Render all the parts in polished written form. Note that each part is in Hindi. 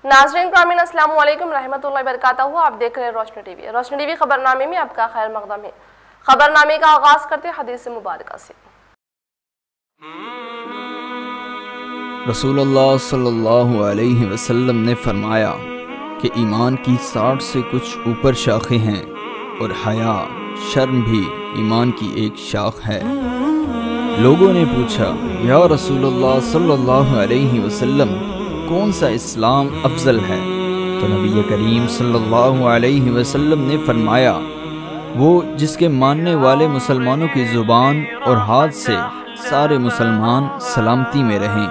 नाज़रीन ग्रामीण अस्सलाम वालेकुम रहमतुल्लाहि बरकातहू। आप देख रहे हैं रोशनी टीवी। रोशनी टीवी खबरनामे में आपका खैर मकदम है। खबरनामे का आगाज करते हदीस मुबारक से। रसूलुल्लाह सल्लल्लाहु अलैहि वसल्लम ने फरमाया कि ईमान की 60 से कुछ ऊपर शाखें हैं और हया शर्म भी ईमान की एक शाख है। लोगों ने पूछा, या रसूलुल्लाह सल्लल्लाहु अलैहि वसल्लम, कौन सा इस्लाम अफजल है? तो नबी करीम सल्लल्लाहु अलैहि वसल्लम ने फरमाया, वो जिसके मानने वाले मुसलमानों की ज़ुबान और हाथ से सारे मुसलमान सलामती में रहें।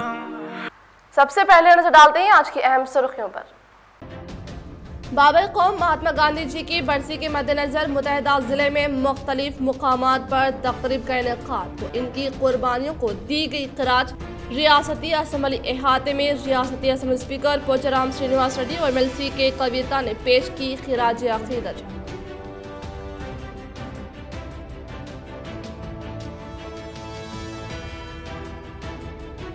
सबसे पहले नजर डालते हैं आज की अहम सुर्खियों पर। बाबर कौम महात्मा गांधी जी की बरसी के मद्देनजर मुतहदा जिले में मुख्तलिफ मुकामात पर तकरीब का इनेकाद। तो इनकी कुर्बानियों को दी गई खराज। रियासती असम्बली अहाते में रियासती असम्बली स्पीकर पोचाराम श्रीनिवास रेड्डी और MLC के कविता ने पेश की खिराज अकीदत।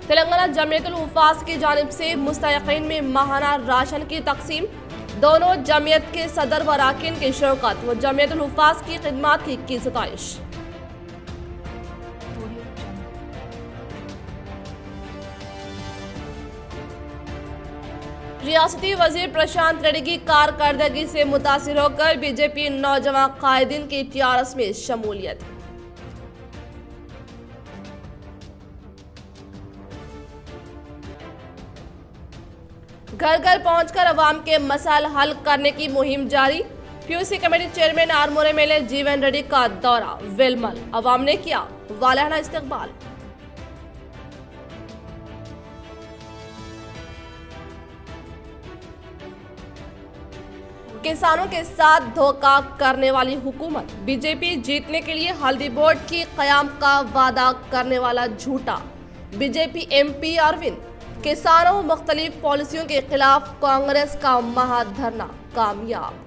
तेलंगाना जमीयतुल हुफ़ाज़ की जानिब से मुस्तहिक़ीन में माहाना राशन की तकसीम। दोनों जमीयत के सदर व अरकान की शिरकत व जमीयतुल हुफ़ाज़ की खिदमत की सताइश। रियासती वजीर प्रशांत रेड्डी की कारकर्दगी से मुतासिर होकर BJP नौजवान कायदीन की TRS में शमूलियत। घर घर पहुंचकर अवाम के मसाइल हल करने की मुहिम जारी। PUC committee chairman Armoor MLA जीवन रेड्डी का दौरा वेलमल, अवाम ने किया वालाना इस्तकबाल। किसानों के साथ धोखा करने वाली हुकूमत। BJP जीतने के लिए हल्दी बोर्ड की कयाम का वादा करने वाला झूठा। BJP MP Arvind. किसानों मुख्तलिफ पॉलिसियों के खिलाफ कांग्रेस का महाधरना कामयाब।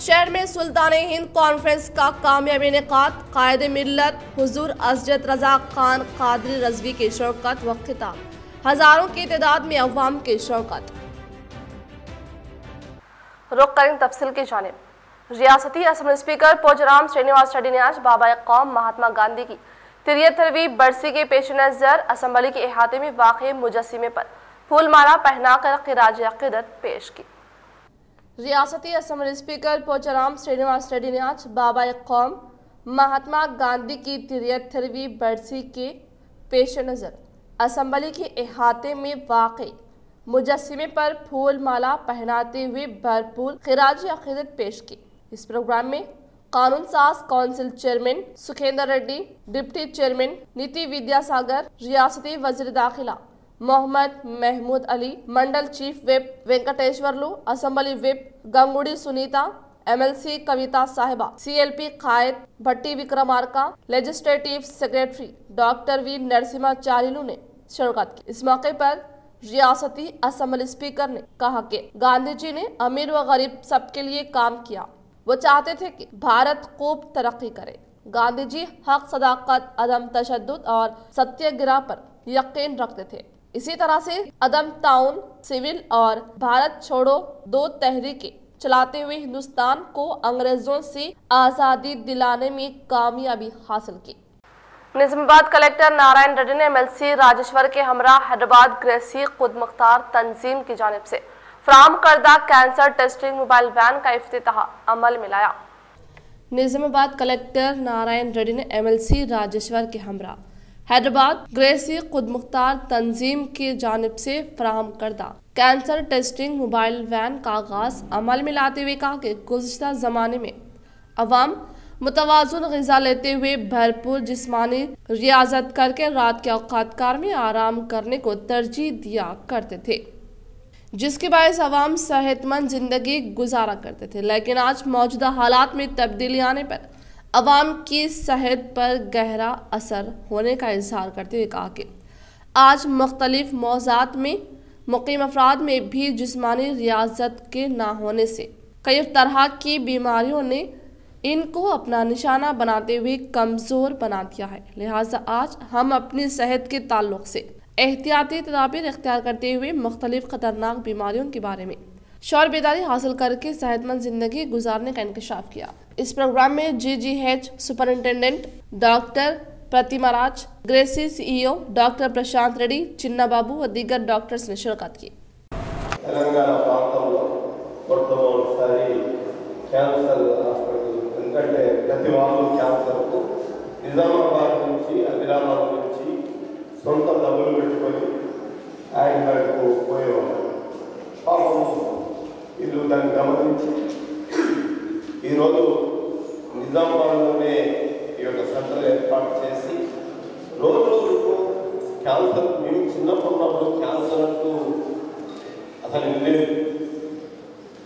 शहर में सुल्तान हिंद कॉन्फ्रेंस का कामयाब इनेकाद। कायदे मिल्लत हुजूर हज़रत रज़ा खान कादरी रज़वी की शिरकत व खिताब। हजारों की तादाद में अवाम की शिरकत। रुख करें तफसील की जानिब। रियासती असम्बली स्पीकर पोचाराम श्रीनिवास रेड्डी ने आज बाबा कौम महात्मा गांधी की 73वीं बरसी के पेश नज़र असम्बली के अहाते में वाक़े मुजस्सिमे पर फूलमाला पहनाकर खिराज अक़ीदत पेश की। रियासती असम्बली स्पीकर पोचाराम श्रीनिवास रेड्डी ने आज बाबा कौम महात्मा गांधी की 73वीं बरसी के पेश नज़र असम्बली के अहाते में वाक़े मुजस्सिमे पर फूल माला पहनाते हुए भरपूर खिराज अक़ीदत पेश की। इस प्रोग्राम में कानून साज council chairman Sukhender Reddy, deputy chairman Neeti Vidyasagar, रियासती वजीर दाखिला मोहम्मद महमूद अली, मंडल chief whip Venkateshwarlu, assembly whip Gongidi Sunitha, MLC Kavitha साहिबा, CLP कायद Bhatti Vikramarka, legislative secretary doctor V Narasimhacharyulu ने शिरकत की। इस मौके पर रियासती असम्बली स्पीकर ने कहा कि गांधी जी ने अमीर व गरीब सबके लिए काम किया। वो चाहते थे कि भारत खूब तरक्की करे। गांधी जी हक, सदाकत, अदम तशद्दुद और सत्याग्रह पर यकीन रखते थे। इसी तरह से अदम ताउन, सिविल और भारत छोड़ो 2 तहरीकें चलाते हुए हिंदुस्तान को अंग्रेजों से आज़ादी दिलाने में कामयाबी हासिल की। निजामाबाद कलेक्टर नारायण रेड्डी ने MLC राजेश्वर के हमरा हैदराबाद ग्रेसी खुद मुख्तार तंजीम की जानिब से फ्राहम करदा कैंसर टेस्टिंग मोबाइल वैन का इफ्तिताह अमल में लाया। निजामाबाद कलेक्टर नारायण रेड्डी ने MLC राजेश्वर के हमरा हैदराबाद ग्रेसी खुद मुख्तार तंजीम की जानिब से फ्राहम करदा कैंसर टेस्टिंग मोबाइल वैन का आगाज अमल में लाते हुए कहा कि गुज़िश्ता ज़माने में अवाम मुतवाज़ुन ग़िज़ा लेते हुए भरपूर जिस्मानी रियाजत करके रात के औक़ात कार में आराम करने को तरजीह दिया करते थे, जिसके बायस अवाम सेहतमंद जिंदगी गुजारा करते थे। लेकिन आज मौजूदा हालात में तब्दीली आने पर अवाम की सेहत पर गहरा असर होने का इजहार करते हुए कहा कि आज मुख्तलिफ मौज़ात में मुक़ीम अफराद में भी जिस्मानी रियाजत के ना होने से कई तरह की बीमारियों ने इनको अपना निशाना बनाते हुए कमजोर बना दिया है। लिहाजा आज हम अपनी सेहत के ताल्लुक से एहतियाती तदाबीर इख्तियार करते हुए मुख्तलिफ खतरनाक बीमारियों के बारे में शौर बेदारी हासिल करके सेहतमंद जिंदगी गुजारने का इंकशाफ किया। इस प्रोग्राम में GGH सुपरिंटेंडेंट डॉक्टर प्रतिमा राज, ग्रेसी CEO डॉक्टर प्रशांत रेड्डी, चिन्ना बाबू व दीगर डॉक्टर्स ने शिरकत की। తెలంగాణ ప్రాంతంలో మొట్టమొదటిసారి క్యాన్సర్ హాస్పిటల్, ఎందుకంటే ప్రతి వాళ్ళు క్యాన్సర్కు నిజామాబాద్ నుంచి ఆదిలాబాద్ నుంచి సొంత డబ్బులు పెట్టుకొని ఆయుర్వేదకు పోయేవాళ్ళు. పాపం వీళ్ళు దాన్ని గమనించి ఈరోజు నిజామాబాద్లోనే ఈ యొక్క సెంటర్ ఏర్పాటు చేసి రోజు రోజుకు క్యాన్సర్, మేము చిన్నప్పుడు ఉన్నప్పుడు క్యాన్సర్ అంటూ అసలు లేదు,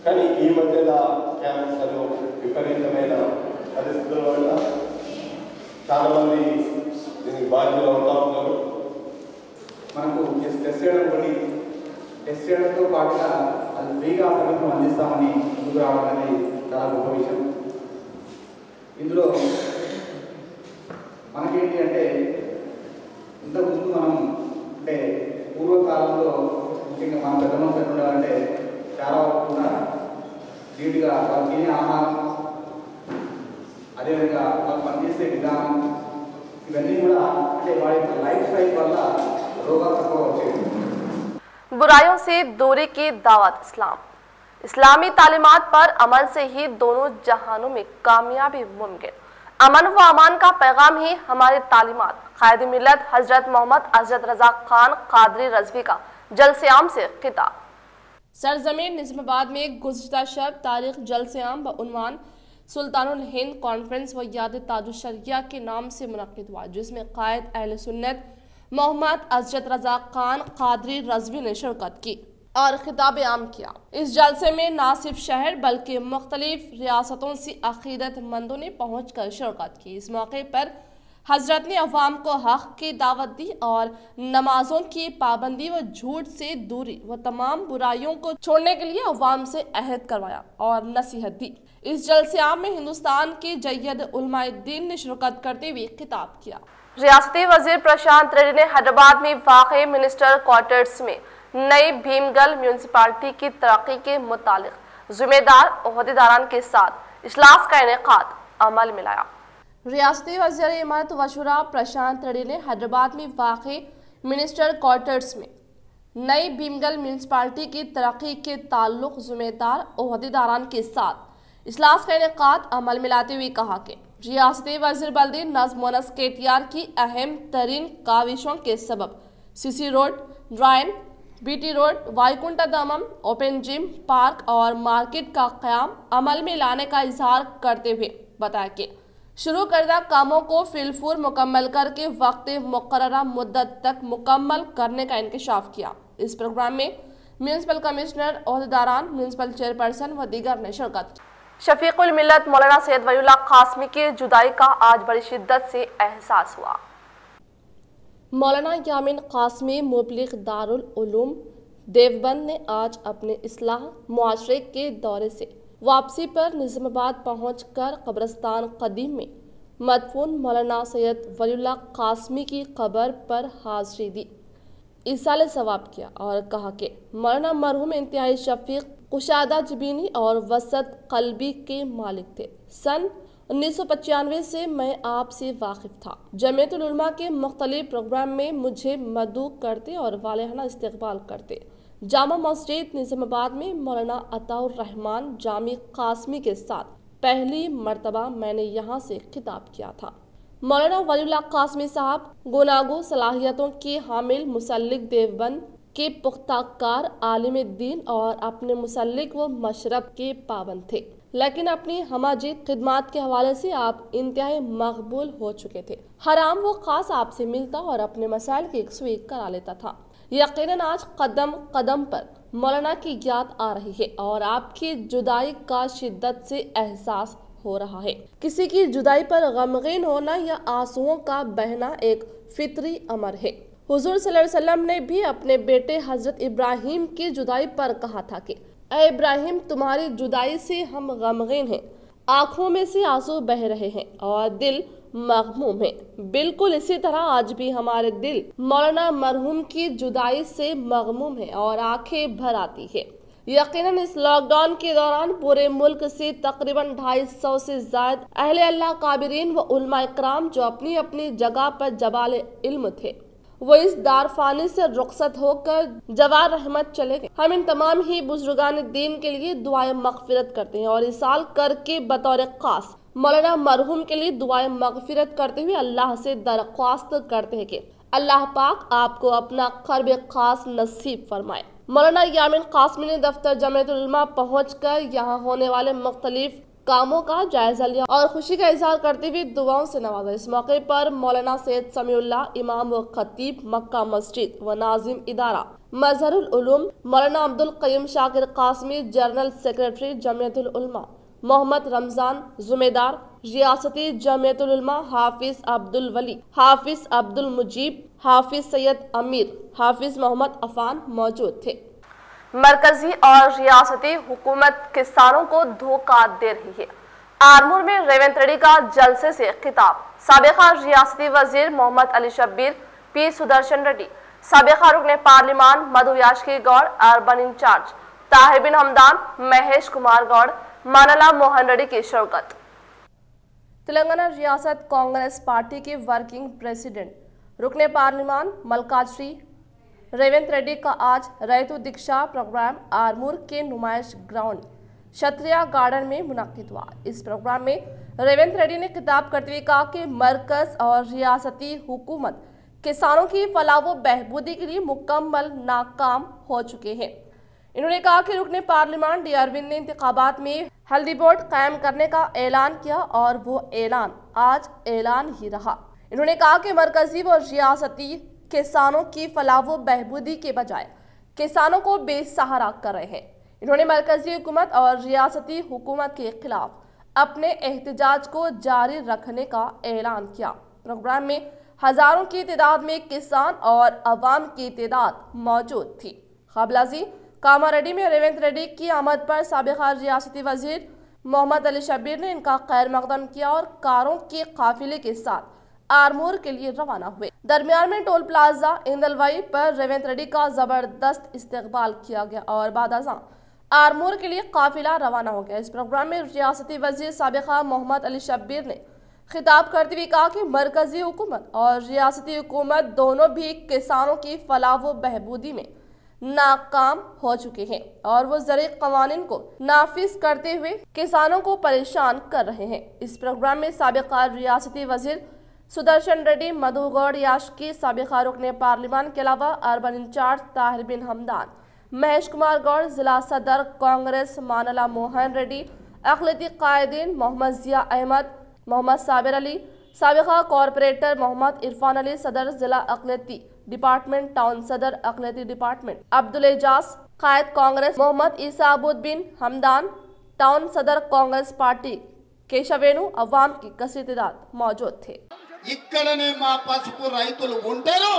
కానీ ఈ మధ్యలో క్యాన్సర్ విపరీతమైన పరిస్థితుల వల్ల చాలామంది దీనికి బాధ్యులు అవుతూ ఉన్నారు. మనకు టెస్ట్ చేయడంతో పాటుగా అది ఫ్రీగా ప్రభుత్వం అందిస్తామని ముందుకు రావడం అనేది చాలా గొప్ప విషయం. ఇందులో మనకేంటి అంటే ఇంతకుముందు మనం అంటే పూర్వకాలంలో ముఖ్యంగా మన పెద్ద మనుషులు ఎట్లా ఉండాలంటే చాలా వరకు కూడా నీట్గా వాళ్ళు తినే ఆహారం, అదేవిధంగా వాళ్ళు పనిచేసే విధానం, ఇవన్నీ కూడా అంటే వారి యొక్క లైఫ్ స్టైల్ వల్ల రోగాలు తక్కువ వచ్చేది. बुराइयों से दूरी की दावत इस्लाम। इस्लामी तालीमात पर अमल से ही दोनों जहानों में कामयाबी मुमकिन। अमन व अमान का पैगाम ही हमारी तालीमात। कायद मिल्लत हजरत मोहम्मद हजरत रजा खान कादरी रजवी का जलसेआम से खिताब। सरजमीन निज़ामाबाद में गुज़िश्ता शब तारीख जलसेआम व उन्वान सुल्तानुल हिंद कॉन्फ्रेंस व याद ताजुश शरिया के नाम से मुनक़िद हुआ, जिसमें कायद अहले सुन्नत मोहम्मद हजरत रजा खान कादरी रजवी ने शिरकत की और खिताब आम किया। इस जलसे में न सिर्फ शहर बल्कि मुख्तलिफ रियासतों से अक़ीदतमंदों ने पहुँच कर शिरकत की। इस मौके पर हजरत ने अवाम को हक़ की दावत दी और नमाजों की पाबंदी व झूठ से दूरी व तमाम बुराइयों को छोड़ने के लिए अवाम से अहद करवाया और नसीहत दी। इस जलसेआम में हिंदुस्तान के जय्यद उलमाए दीन ने शिरकत करते हुए खिताब किया। रियासती वजीर प्रशांत रेड्डी ने हैदराबाद में वाक़े मिनिस्टर क्वार्टर्स में नई भीमगल म्यूनसिपालिटी की तरक्की के मुतालिक जिम्मेदार ओहदेदारान के साथ इजलास का इनेकाद अमल में लाया। रियासती वज़ीर इमारत व शुरा प्रशांत रेड्डी ने हैदराबाद में वाक़े मिनिस्टर क्वार्टर्स में नई भीमगल म्यूनसिपालिटी की तरक्की के ताल्लुक जिम्मेदार ओहदेदारान के साथ इजलास का इनेकाद अमल में लाते हुए कहा कि रियासती वज़ीर बल्दी नज़्म व नस्क KTR की अहम तरीन काविशों के सबब CC road, drain, BT road, Vaikunta Dhamam, open gym, park और मार्केट का क़याम अमल में लाने का इजहार करते हुए बताया कि शुरू करदा कामों को फिलफूर मुकम्मल करके वक्त मुकर्ररा मुद्दत तक मुकम्मल करने का इंकशाफ किया। इस प्रोग्राम में म्यूनसिपल कमिश्नर, ओहदेदारान, म्यूनसिपल चेयरपर्सन व दीगर ने शिरकत की। शफीकुल मिल्लत मौलाना सैयद वलीउल्लाह कासमी की जुदाई का आज बड़ी शिद्दत से एहसास हुआ। मौलाना यामीन कासमी मुबलिग दारुल उलूम देवबंद ने आज अपने इस्लाह मुआशरे के दौरे से वापसी पर निज़ामाबाद पहुंचकर कब्रिस्तान कदीम में मदफून मौलाना सैयद वलीउल्लाह कासमी की कब्र पर हाज़री दी, इसाले सवाब किया और कहा कि मौलाना मरहूम इंतहाई शफीक, कुशादा जबीनी और वसत कल्बी के मालिक थे। सन 1995 से मैं आपसे वाकिफ था। जमीयतुल उलमा के मुख्तलिफ प्रोग्राम में मुझे मदऊ करते और वालिहाना इस्तकबाल करते। जामा मस्जिद निज़ामाबाद में मौलाना अताउर रहमान जामी कासमी के साथ पहली मर्तबा मैंने यहाँ से खिताब किया था। मौलाना वलीउल्लाह कासमी साहब गुनागो सलाहियतों के हामिल मुसल्लिक देवबंद के पुख्ताकार आलिम दीन और अपने मुसल्लिक व मशरब के पाबंद थे, लेकिन अपनी हमाजीत खिदमात के हवाले से आप इंतहाई मकबूल हो चुके थे। हराम वो खास आपसे मिलता और अपने मसाइल की यकसुई करा लेता था। यकीनन आज कदम कदम पर मौलाना की याद आ रही है और आपकी जुदाई का शिद्दत से एहसास हो रहा है। किसी की जुदाई पर गमगीन होना या आंसुओं का बहना एक फितरी अमर है। हुजूर सल्लल्लाहु अलैहि वसल्लम ने भी अपने बेटे हजरत इब्राहिम की जुदाई पर कहा था कि ऐ इब्राहिम, तुम्हारी जुदाई से हम गमगीन हैं आंखों में से आंसू बह रहे हैं और दिल मगमूम है। बिल्कुल इसी तरह आज भी हमारे दिल मौलाना मरहूम की जुदाई से मगमूम है और आंखें भर आती है। यकीनन इस लॉकडाउन के दौरान पूरे मुल्क से तकरीबन 250 से ज्यादा अहले अल्लाह काबिरीन व उलमा इकराम जो अपनी अपनी जगह पर जबाल इल्म थे, वो इस दारफानी से रुखसत होकर जवार रहमत चले गए। हम इन तमाम ही बुजुर्गान दीन के लिए दुआएं मगफिरत करते हैं और इस साल करके बतौर खास मौलाना मरहूम के लिए दुआएं मगफिरत करते हुए अल्लाह से दरख्वास्त करते हैं कि अल्लाह पाक आपको अपना कर्ब खास नसीब फरमाए। मौलाना यामीन कासमी ने दफ्तर जमीयतुल उलमा पहुंचकर यहां होने वाले मुख्तलिफ कामों का जायजा लिया और खुशी का इजहार करते हुए दुआओं से नवाजा। इस मौके पर मौलाना सैयद समीउल्लाह इमाम व खतीब मक्का मस्जिद व नाजिम इदारा मजहरुल उलूम, मौलाना अब्दुल कय्यूम शाकिर कासमी जनरल सेक्रेटरी जमीयतुल उलमा, मोहम्मद रमजान जुमेदार रियासती जमीयतुल उलमा, हाफिज अब्दुल वली, हाफिज अब्दुल मुजीब, हाफिज सैयद अमीर, हाफिज मोहम्मद अफान मौजूद थे। मरकजी और रियासती हुकूमत किसानों को धोखा दे रही है। आरमूर में रेवंत रेड्डी का जलसे से खिताब। साबिका रियासती वजीर मोहम्मद अली शब्बीर, पी सुदर्शन रेड्डी, साबिका रुकने पार्लिमान मधु याशकी गौड़, अर्बन इंचार्ज ताहिर बिन हमदान, महेश कुमार गौड़, मानला मोहन रेड्डी की शिरकत। तेलंगाना रियासत कांग्रेस पार्टी के वर्किंग प्रेसिडेंट रुकने पार्लिमान मल्काश्री रेवंत रेड्डी का आज रैतु दीक्षा प्रोग्राम आरमूर के नुमाइश ग्राउंड क्षत्रिया गार्डन में मुनाकिद हुआ। इस प्रोग्राम में रेवंत रेड्डी ने खिताब करते हुए कहा कि मरकज और रियासती हुकूमत किसानों की फलाह व बहबूदी के लिए मुकम्मल नाकाम हो चुके हैं। इन्होंने कहा कि रुकने पार्लिमान डी अरविंद ने इंतखाबात में हल्दी बोर्ड कायम करने का ऐलान किया और वो ऐलान आज ऐलान ही रहा। इन्होंने कहा कि मरकजी व रियासती किसानों की फलाह व बहबूदी के बजाय किसानों को बेसहारा कर रहे हैं। इन्होंने मरकजी हुकूमत और रियासती हुकूमत के खिलाफ अपने एहतजाज को जारी रखने का ऐलान किया। प्रोग्राम में हजारों की तादाद में किसान और अवाम की तादाद मौजूद थी। खबलाजी कामारेड्डी में रेवंत रेड्डी की आमद पर साबिका रियासती वजीर मोहम्मद अली शब्बीर ने इनका खैर मकदम किया और कारों के काफिले के साथ आरमूर के लिए रवाना हुए। दरमियान में टोल प्लाजा इंदलवाई पर रेवंत रेड्डी का जबरदस्त इस्तकबाल किया गया और बादशाह आरमूर के लिए काफिला रवाना हो गया। इस प्रोग्राम में रियासती वजीर साबिका मोहम्मद अली शब्बीर ने खिताब करते हुए कहा कि मरकजी हुकूमत और रियासती हुकूमत दोनों भी किसानों की फलाह व बहबूदी में नाकाम हो चुके हैं और वो ज़रूरी कवानीन को नाफिज करते हुए किसानों को परेशान कर रहे हैं। इस प्रोग्राम में साबिका रियासती वजीर सुदर्शन रेड्डी, मधु गौड़ याशकी, साबिका रुकने पार्लिमान के अलावा अर्बन इंचार्ज ताहिर बिन हमदान, महेश कुमार गौड़, जिला सदर कांग्रेस मानला मोहन रेड्डी, अक़लियती कायदीन मोहम्मद जिया अहमद, मोहम्मद साबिर अली, साबिका कॉरपोरेटर मोहम्मद इरफान अली, सदर जिला अक़लियती डिपार्टमेंट टाउन सदर अक़लियती डिपार्टमेंट अब्दुल एजाज, कायद कांग्रेस मोहम्मद ईसाबुद बिन हमदान, टाउन सदर कांग्रेस पार्टी केशवेनु, अवाम की कसी तादाद मौजूद थे। इక్కడనే మా పసుపు రైతులు ఉంటారు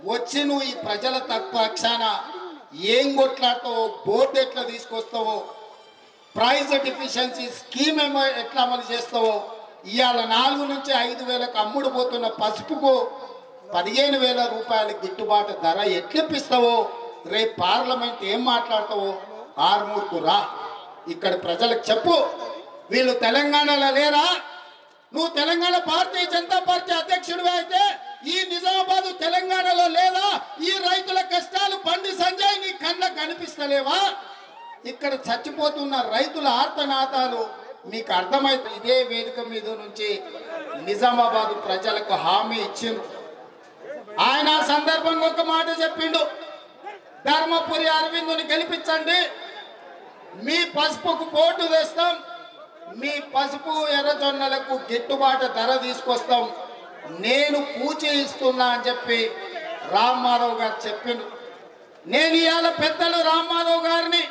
వచ్చి నువ్వు ఈ ప్రజల పక్షాన ఏం కొట్లాడతావో బోర్డు ఎట్లా తీసుకొస్తావో ప్రైస్ డిఫిషియన్సీ స్కీమ్ ఎట్లా అమలు చేస్తావో ఇవాళ 4 నుంచి 5,000కు అమ్ముడు పోతున్న పసుపుకు 15,000 రూపాయల గిట్టుబాటు ధర ఎట్లిప్పిస్తావో రేపు పార్లమెంట్ ఏం మాట్లాడతావో ఆర్మూర్కు రా ఇక్కడ ప్రజలకు చెప్పు వీళ్ళు తెలంగాణలో లేరా నువ్వు తెలంగాణ భారతీయ జనతా పార్టీ అధ్యక్షుడివి అయితే ఈ నిజామాబాద్ తెలంగాణలో లేదా ఈ రైతుల కష్టాలు బండి సంజయ్ నీ కళ్ళకు కనిపిస్తలేవా ఇక్కడ చచ్చిపోతున్న రైతుల ఆర్తనాదాలు మీకు అర్థమైతే ఇదే వేదిక మీద నుంచి నిజామాబాద్ ప్రజలకు హామీ ఇచ్చిండు ఆయన సందర్భంగా ఒక మాట చెప్పిండు ధర్మపురి అరవిందుని గెలిపించండి మీ పసుపుకు పోటు వేస్తాం మీ పసుపు ఎర్రజొన్నలకు గిట్టుబాటు ధర తీసుకొస్తాం నేను పూచి ఇస్తున్నా అని చెప్పి రామ్ మాధవ్ గారు చెప్పిండు నేను ఇవాళ పెద్దలు రామ్ మాధవ్ గారిని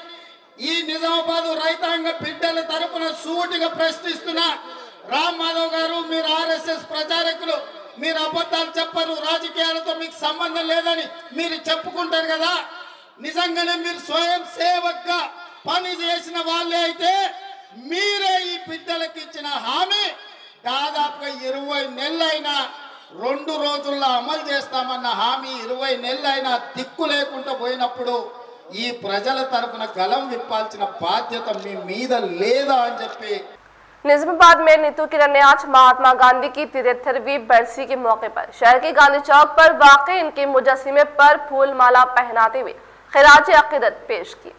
ఈ నిజామాబాద్ రైతాంగ బిడ్డల తరపున సూటిగా ప్రశ్నిస్తున్నా రామ్ మాధవ్ గారు మీరు ఆర్ఎస్ఎస్ ప్రచారకులు మీరు అబద్ధాలు చెప్పరు రాజకీయాలతో మీకు సంబంధం లేదని మీరు చెప్పుకుంటారు కదా నిజంగానే మీరు స్వయం సేవక్గా పని చేసిన వాళ్ళే అయితే మీరే ఈ బిడ్డలకు ఇచ్చిన హామీ దాదాపుగా 20 నెలలైనా 2 రోజుల్లో అమలు చేస్తామన్న హామీ 20 నెలలైనా దిక్కు లేకుండా పోయినప్పుడు ఈ ప్రజల తరపున గలం విప్పాల్సిన బాధ్యత మీ మీద లేదా అని చెప్పి निजामाबाद में नीतू किरण ने आज महात्मा गांधी की 73वीं बरसी के मौके पर शहर के गांधी चौक पर वाक़ई इनके मुजस्सिमे पर फूल माला पहनाते हुए खिराज अक़ीदत पेश की।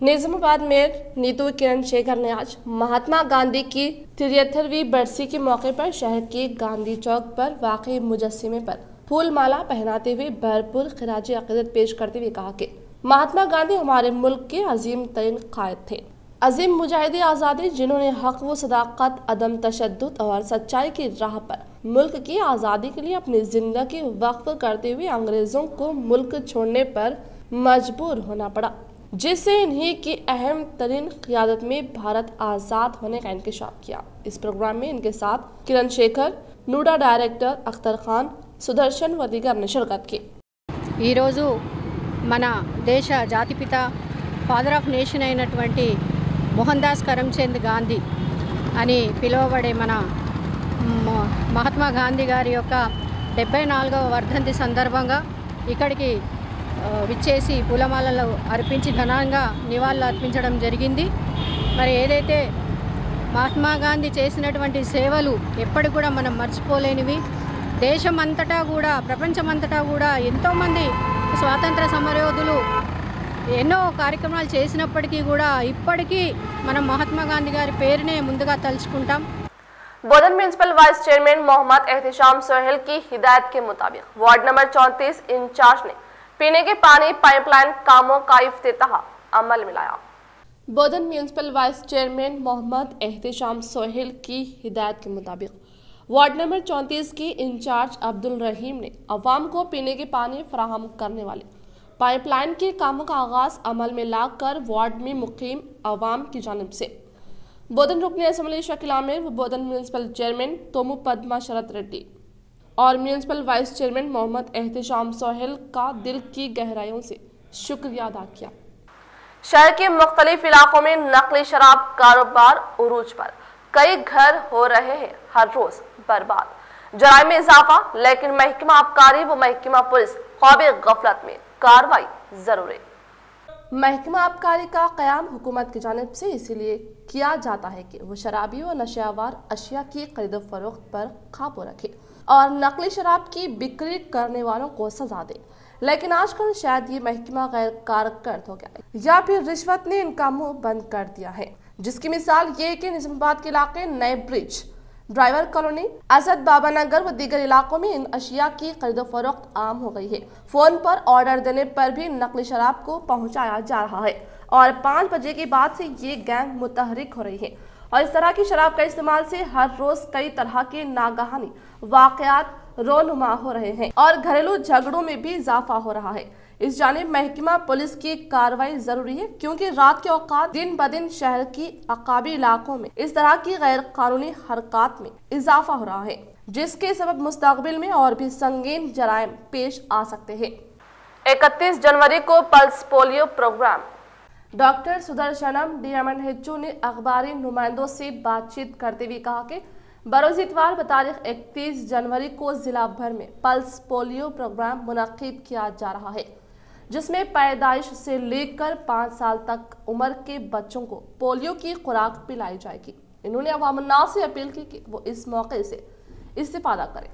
निजामाबाद में नीतू किरण शेखर ने आज महात्मा गांधी की 73वीं बरसी के मौके पर शहर के गांधी चौक पर वाक़ई मुजस्सिमे पर फूल माला पहनाते हुए भरपूर खिराज अक़ीदत पेश करते हुए कहा कि महात्मा गांधी हमारे मुल्क के अजीम तरीन कायद थे, अजीम मुजाहिदे आज़ादी, जिन्होंने हक व सदाकत, अदम तशद्दुद और सच्चाई की राह पर मुल्क की आज़ादी के लिए अपनी ज़िंदगी वक्फ करते हुए अंग्रेज़ों को मुल्क छोड़ने पर मजबूर होना पड़ा, जिससे इन्हीं की अहम तरीन क़ियादत में भारत आज़ाद होने का इंकशाफ किया। इस प्रोग्राम में इनके साथ किरण शेखर, नूडा डायरेक्टर अख्तर खान, सुदर्शन व दीगर ने शिरकत की। ఈ రోజు మన దేశ జాతిపిత ఫాదర్ ఆఫ్ నేషన్ అయినటువంటి మోహన్ దాస్ కరమ్చంద్ గాంధీ అని పిలువబడే మన మహాత్మా గాంధీ గారి యొక్క 74వ వర్ధంతి సందర్భంగా ఇక్కడికి విచ్చేసి పూలమాలలు అర్పించి ఘనంగా నివాళులు అర్పించడం జరిగింది। మరి ఏదైతే మహాత్మా గాంధీ చేసినటువంటి సేవలు ఎప్పటికి కూడా మనం మర్చిపోలేనివి। దేశమంతటా కూడా ప్రపంచమంతటా కూడా ఎంతోమంది స్వాతంత్ర సమరయోధులు ఎన్నో కార్యక్రమాలు చేసినప్పటికీ కూడా ఇప్పటికీ మనం మహాత్మా గాంధీ గారి పేరునే ముందుగా తలుచుకుంటాం। Bodhan municipal vice chairman Mohammad Ehtisham Sohail की हिदायत के मुताबिक वार्ड नंबर 34 इंचार्ज ने पीने के पानी पाइपलाइन कामों का इफ्तिताह अमल में लाया। Bodhan municipal vice chairman Mohammad Ehtisham Sohail की हिदायत के मुताबिक वार्ड नंबर 34 के इंचार्ज अब्दुल रहीम ने अवाम को पीने के पानी फराहम करने वाले पाइपलाइन के कामों का आगाज अमल में लाकर वार्ड में मुकीम अवाम की जानिब से बोधन रुकनी असम्बली शकील आमिर व बोधन म्यूनिसिपल चेयरमैन तोमू पद्मा शरत रेड्डी और municipal vice chairman Mohammad Ehtisham Sohail का दिल की गहराइयों से शुक्रिया अदा किया। शहर के मुख्तलिफ इलाकों में नकली शराब कारोबार उरूज पर, कई घर हो रहे हैं हर रोज बर्बाद, जराइम में इजाफा, लेकिन महकमा आबकारी व महकमा पुलिस ख्वाबे गफलत में कार्रवाई जरूर है। महकमा आबकारी का क़याम हुकूमत की जानिब से इसीलिए किया जाता है कि वो शराबी व नशावर अशिया की खरीद फरोख्त पर काबू रखे और नकली शराब की बिक्री करने वालों को सजा दे। लेकिन आजकल शायद ये महकमा गैर कारगर हो गया है या फिर रिश्वत ने इनका मुंह बंद कर दिया है, जिसकी मिसाल ये कि निजामाबाद के इलाके नए bridge, driver colony, Asad Baba Nagar व दीगर इलाकों में इन अशिया की खरीद फरोख्त आम हो गई है। फोन पर ऑर्डर देने पर भी नकली शराब को पहुंचाया जा रहा है और 5 बजे के बाद से ये गैंग मुतहरिक हो रही है और इस तरह की शराब का इस्तेमाल से हर रोज कई तरह के नागहानी वाकयात रोनुमा हो रहे हैं और घरेलू झगड़ों में भी इजाफा हो रहा है। इस जानिब महकमा पुलिस की कार्रवाई जरूरी है, क्योंकि रात के औकात दिन ब दिन शहर की अकाबी इलाकों में इस तरह की गैर कानूनी हरकत में इजाफा हो रहा है, जिसके सबब मुस्तकबिल में और भी संगीन जराइम पेश आ सकते हैं। 31 जनवरी को pulse polio programme. Doctor Sudarshanam DMNHO ने अखबारी नुमाइंदों से बातचीत करते हुए कहा कि बरोज़ इतवार बतारीख 31 जनवरी को जिला भर में पल्स पोलियो प्रोग्राम मुनक्किद किया जा रहा है, जिसमें पैदाइश से लेकर 5 साल तक उम्र के बच्चों को पोलियो की खुराक पिलाई जाएगी। इन्होंने अवाम-उन्नास से अपील की कि वो इस मौके से इस्तिफादा करें।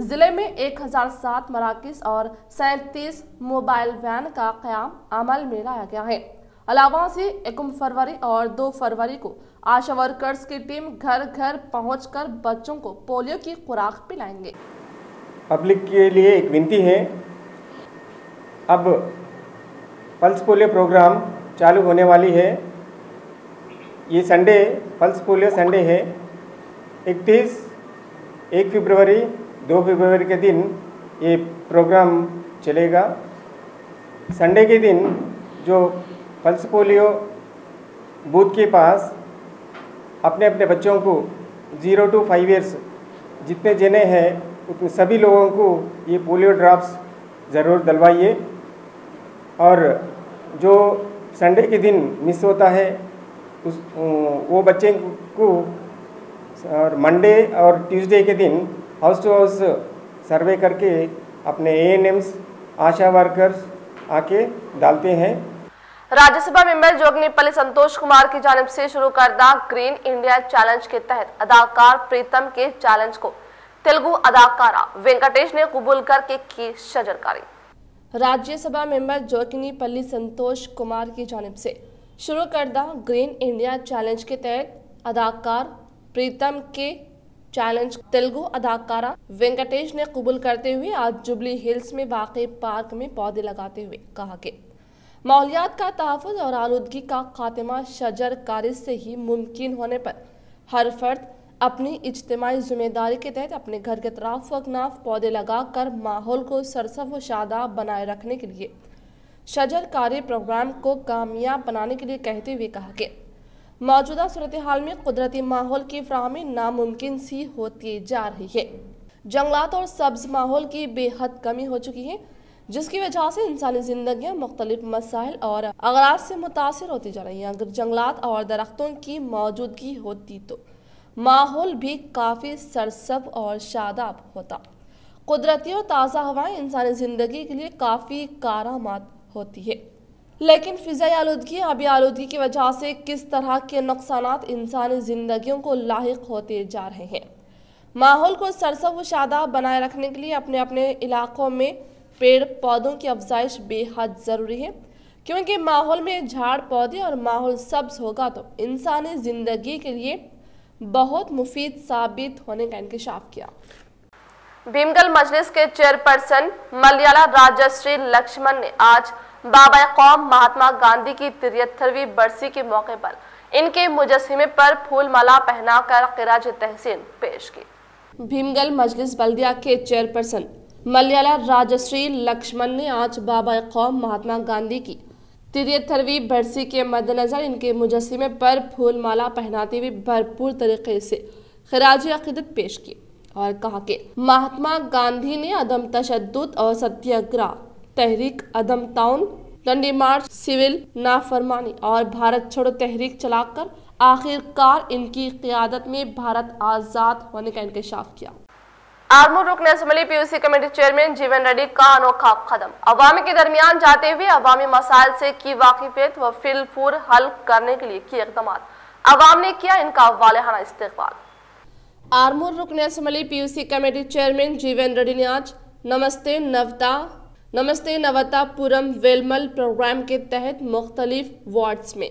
जिले में 1007 मराकिज़ और 37 मोबाइल वैन का क़याम अमल में लाया गया है। अलावा से 1 फरवरी और 2 फरवरी को आशा वर्कर्स की टीम घर घर पहुंचकर बच्चों को पोलियो की खुराक पिलाएंगे। पब्लिक के लिए एक विनती है, अब पल्स पोलियो प्रोग्राम चालू होने वाली है। ये संडे पल्स पोलियो संडे है। 31, 1 फरवरी, 2 फरवरी के दिन ये प्रोग्राम चलेगा। संडे के दिन जो पल्स पोलियो बूथ के पास अपने अपने बच्चों को 0 to 5 ईयर्स जितने जने हैं उतने सभी लोगों को ये पोलियो ड्रॉप्स ज़रूर दिलवाइए। और जो संडे के दिन मिस होता है वो बच्चे को और मंडे और ट्यूसडे के दिन हाउस टू हाउस सर्वे करके अपने ANMs आशा वर्कर्स आके डालते हैं। राज्यसभा मेंबर जोगनीपल्ली संतोष कुमार की जानिब से शुरू करदा ग्रीन इंडिया चैलेंज के तहत अदाकार प्रीतम के चैलेंज को तेलुगु अदाकारा वेंकटेश ने कबूल करके की शजरकारी। राज्यसभा मेंबर जोगनीपल्ली संतोष कुमार की जानिब से शुरू करदा ग्रीन इंडिया चैलेंज के तहत अदाकार प्रीतम के चैलेंज तेलुगु अदाकारा वेंकटेश ने कबूल करते हुए आज जुबली हिल्स में वाक़ई पार्क में पौधे लगाते हुए कहा कि माहौलियात का तहफ़्फ़ुज़ और आलूदगी का खात्मा शजरकारी से ही मुमकिन होने पर हर फर्द अपनी इज्तिमाई जिम्मेदारी के तहत अपने घर के अतराफ व अकनाफ पौधे लगाकर माहौल को सरसब्ज़ व शादाब बनाए रखने के लिए शजरकारी प्रोग्राम को कामयाब बनाने के लिए कहते हुए कहा कि मौजूदा सूरत हाल में कुदरती माहौल की फ्राहमी नामुमकिन सी होती जा रही है। जंगलात और सब्ज माहौल की बेहद कमी हो चुकी है, जिसकी वजह से इंसानी जिंदगियां मुख्तलिफ मसाइल और अगराज से मुतासिर होती जा रही हैं। अगर जंगलात और दरख्तों की मौजूदगी होती तो माहौल भी काफ़ी सरसब्ज़ और शादाब होता। कुदरती और ताज़ा हवाएं इंसानी ज़िंदगी के लिए काफ़ी कारआमद होती है, लेकिन फ़िज़ाई आलूदगी आबी आलूदगी की वजह से किस तरह के नुकसानात इंसानी ज़िंदगियों को लाहिक होते जा रहे हैं। माहौल को सरसब्ज़ व शादाब बनाए रखने के लिए अपने अपने इलाकों में पेड़ पौधों की अफजाइश बेहद ज़रूरी है, क्योंकि माहौल में झाड़ पौधे और माहौल सब्ज होगा तो इंसानी ज़िंदगी के लिए बहुत मुफीद साबित होने का इंकशाफ किया। भीमगल मजलिस के चेयरपर्सन मलयाला राजश्री लक्ष्मण ने आज बाबा कौम महात्मा गांधी की 73वीं बरसी के मौके पर इनके मुजस्सिमे पर फूल माला पहनाकर क़िराज तहसीन पेश की। भीमगल मजलिस बल्दिया के चेयरपर्सन मलयाला राजश्री लक्ष्मण ने आज बाबा कौम महात्मा गांधी की 73वीं बरसी के मद्देनजर इनके मुजस्सिमे पर फूल माला पहनाते हुए भरपूर तरीके से ख़िराज अक़ीदत पेश की और कहा कि महात्मा गांधी ने अदम तशद्दुद और सत्याग्रह, तहरीक अदम ताउन, डंडी मार्च, सिविल नाफरमानी और भारत छोड़ो तहरीक चलाकर आखिरकार इनकी क़ियादत में भारत आज़ाद होने का इंकशाफ किया। आर्मूर रुकन असम्बली PUC कमेटी चेयरमैन जीवन रेड्डी का अनोखा कदम, अवामी के दरमियान जाते हुए अवामी मसाइल से की वाकिफियत व फिलफूर हल करने के लिए किए इक़दामात, अवाम ने किया इनका वालेहाना इस्तक़बाल। आर्मूर रुकन असम्बली PUC कमेटी चेयरमैन जीवन रेड्डी ने आज नमस्ते नवतापुरम वेलमल प्रोग्राम के तहत मुख्तलिफ वार्ड्स में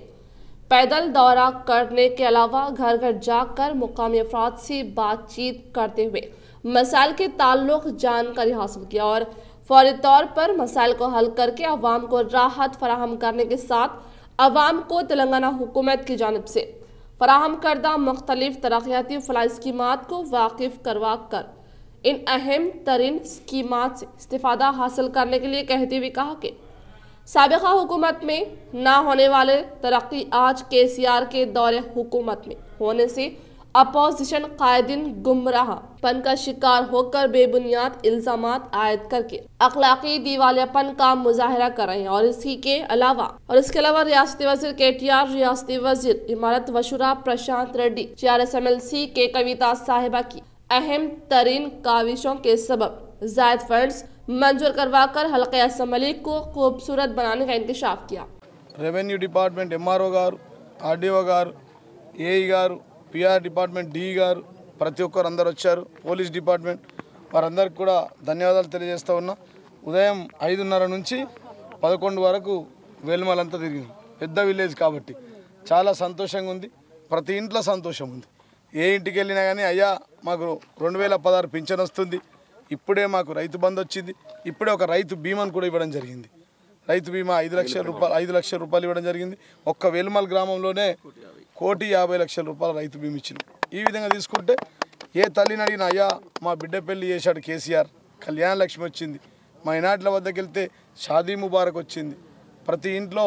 पैदल दौरा करने के अलावा घर घर जाकर मुकामी अफराद से बातचीत करते हुए मसाइल के ताल्लुक जानकारी हासिल किया और फौरी तौर पर मसाइल को हल करके अवाम को राहत फराहम करने के साथ अवाम को तेलंगाना हुकूमत की जानिब से फराहम करदा मुख्तलिफ तरक्याती फलाही स्कीमात को वाकिफ करवा कर इन अहम तरीन स्कीमात से इस्तिफादा हासिल करने के लिए कहते हुए कहा कि साबिक़ा हुकूमत में ना होने वाले तरक्की आज KCR के दौरे हुकूमत में होने से अपोजिशन कायदीन गुमराहपन का शिकार होकर बेबुनियाद इल्जामात आयद करके अखलाकी दिवालियापन का मुजाहरा कर रहे हैं और इसके अलावा रियासती वज़ीर KTR, रियासती वज़ीर इमारत व शुरा प्रशांत रेड्डी, CRSMLC के कविता साहिबा की अहम तरीन काविशों के सबब ज़ायद फंड्स मंजूर करवाकर हल्के असम्बली को खूबसूरत बनाने का इंकशाफ किया। रेवेन्यू डिपार्टमेंट MRO गारू, RDO गारू, AE गारू, PR डिपार्टमेंट DE గారు ప్రతి ఒక్కరు అందరూ వచ్చారు। పోలీస్ డిపార్ట్మెంట్ వారందరికీ కూడా ధన్యవాదాలు తెలియజేస్తా ఉన్నా। ఉదయం 5:30 నుంచి 11 వరకు వేల్మలంతా తిరిగింది। పెద్ద విలేజ్ కాబట్టి చాలా సంతోషంగా ఉంది, ప్రతి ఇంట్లో సంతోషం ఉంది। ఏ ఇంటికి వెళ్ళినా కానీ అయ్యా మాకు 2016 పింఛన్ వస్తుంది, ఇప్పుడే మాకు రైతు బంధు వచ్చింది, ఇప్పుడే ఒక రైతు బీమాను కూడా ఇవ్వడం జరిగింది। రైతు బీమా 5 లక్షల రూపాయలు ఇవ్వడం జరిగింది। ఒక్క వేల్మల్ గ్రామంలోనే 1,50,00,000 రూపాయల రైతు బీమా ఇచ్చింది। ఈ విధంగా తీసుకుంటే ఏ తల్లిని అడిగినా అయ్యా మా బిడ్డ పెళ్లి చేశాడు KCR, కళ్యాణ లక్ష్మి వచ్చింది, మైనార్టీల వద్దకు వెళ్తే షాదీ ముబారక్ వచ్చింది, ప్రతి ఇంట్లో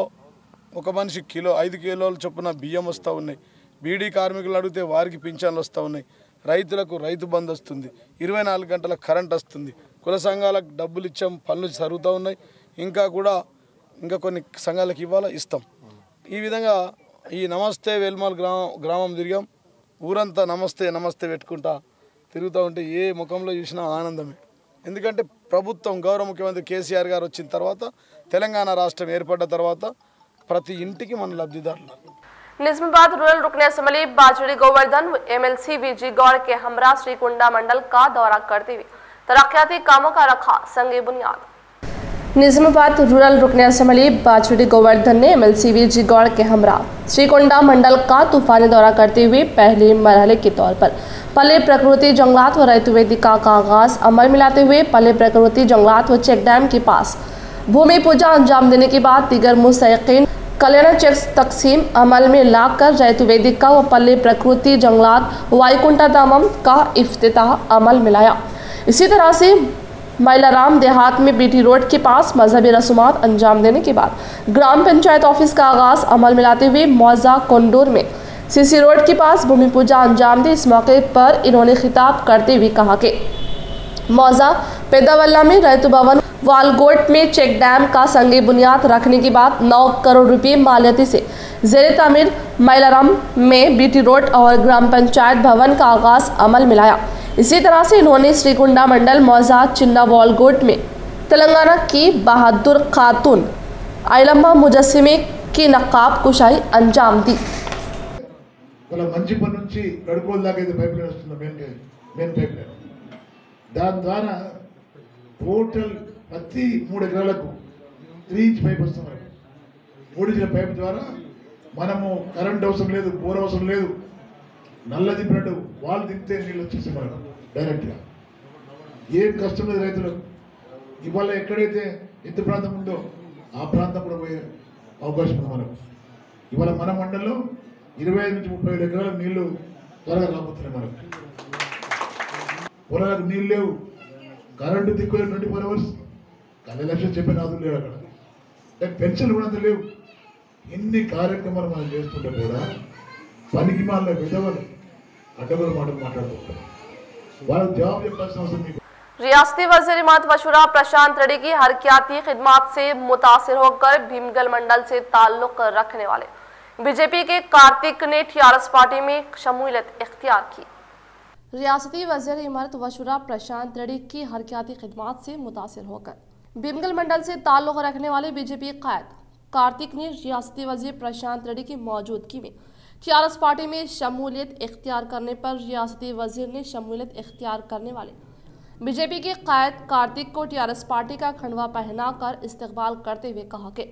ఒక మనిషి 5 కిలోల చొప్పున బియ్యం వస్తూ ఉన్నాయి, బీడీ కార్మికులు అడిగితే వారికి పింఛన్లు వస్తూ ఉన్నాయి, రైతులకు రైతు బంధు వస్తుంది, 24 గంటల కరెంట్ వస్తుంది, కుల సంఘాలకు డబ్బులు ఇచ్చాం, పనులు జరుగుతూ ఉన్నాయి, ఇంకా కొన్ని సంఘాలకు ఇస్తాం। ఈ విధంగా ఈ నమస్తే వేల్మాల్ గ్రామం తిరిగాం. ఊరంతా నమస్తే నమస్తే పెట్టుకుంటా తిరుగుతూ ఉంటే ఏ ముఖంలో చూసినా ఆనందమే. ఎందుకంటే ప్రభుత్వం గౌరవ ముఖ్యమంత్రి కేసీఆర్ గారు వచ్చిన తర్వాత, తెలంగాణ రాష్ట్రం ఏర్పడ్డ తర్వాత ప్రతి ఇంటికి మన లబ్ధిదారులు. निजामाबाद रूरल रुकन assembly Bajireddy Govardhan MLC VG Goud के हमरा श्रीकुंडा मंडल का दौरा करते हुए तरक्याती कामों का रखा संगे बुनियाद। निजामाबाद रूरल रुकन असम्बली बाजड़ी गोवर्धन ने एमएलसी वीजी गौड़ के हमरा श्रीकुंडा मंडल का तूफानी दौरा करते हुए पहले मरहले के तौर पर पल्ले प्रकृति जंगलात व ऋतु वेदिका का आगाज अमल में लाते हुए पल्ले प्रकृति जंगलात व चेक डैम के पास भूमि पूजा अंजाम देने के बाद दीगर मुस्तहिकीन कल्याण चेक तकसीम अमल में लाकर ऋतु वेदिका व पल्ले प्रकृति जंगलात वाईकुंठा धामम का इफ्तिताह अमल में लाया। इसी तरह से मैलाराम देहात में बीटी रोड के पास मजहबी रसूमात अंजाम देने के बाद ग्राम पंचायत ऑफिस का आगाज अमल में लाते हुए मौजा कोंडूर में सीसी रोड के पास भूमि पूजा अंजाम दी। इस मौके पर इन्होंने खिताब करते हुए कहा कि मौजा पेदावल्ला में ऋतु भवन वालगोट में चेक डैम का संगे बुनियाद रखने के बाद 9 करोड़ रुपए मालियती से ज़ेरे तामीर मैलाराम में बीटी रोड और ग्राम पंचायत भवन का आगाज अमल में लाया। इसी तरह से इन्होंने श्रीकुंडा मंडल मौजा चिन्ना वालगोट में तेलंगाना की बहादुर खातून आइलम्मा मुजस्सिमे की नकाब कुशाई अंजाम दी। టోటల్ ప్రతి 3 ఎకరాలకు 3 ఇంచ్ పైప్ వస్తుంది. 3 ఇంచుల పైప్ ద్వారా మనము కరెంట్ అవసరం లేదు, బోర్ అవసరం లేదు, నల్ల దింపినట్టు వాళ్ళు దింపితే నీళ్ళు వచ్చేసి మనకు డైరెక్ట్గా ఏం కష్టం లేదు రైతులకు. ఇవాళ ఎక్కడైతే ఎత్తు ప్రాంతం ఉందో ఆ ప్రాంతం కూడా పోయే అవకాశం ఉంది మనకు. ఇవాళ మన మండలంలో 25 నుంచి 30 ఎకరాల నీళ్లు త్వరగా రాబోతున్నాయి. మనకు పొలాలకు నీళ్ళు లేవు, కరెంటు దిక్కు 24 అవర్స్, కళ్యాణ లక్ష్యం చెప్పే నాదులు లేవు, అక్కడ పెన్షన్లు కూడా లేవు. ఇన్ని కార్యక్రమాలు మనం చేస్తుంటే కూడా పనికి మాల విధవలు అడ్డగోలు మాటలు మాట్లాడుతుంటారు. వాళ్ళకి జవాబు చెప్పాల్సిన అవసరం మీకు. रियासती वज़ीर इमारत वशूरा प्रशांत रेड्डी की हरकियाती खिदमात से मुतासिर होकर भीमगल मंडल से ताल्लुक रखने वाले बीजेपी के कार्तिक ने टीआरएस पार्टी में शमूलियत इख्तियार की। रियासती वज़ीर इमारत वशूरा प्रशांत रेड्डी की हरकियाती खिदमात से मुतासिर होकर भीमगल मंडल से ताल्लुक रखने वाले बीजेपी कायद कार्तिक ने रियासती वज़ीर प्रशांत रेड्डी की मौजूदगी में टीआरएस पार्टी में शमूलियत इख्तियार करने पर रियासती वज़ीर ने शमूलियत इख्तियार करने वाले बीजेपी के कायद कार्तिक को टीआरएस पार्टी का खंडवा पहनाकर इस्तकबाल करते हुए कहा कि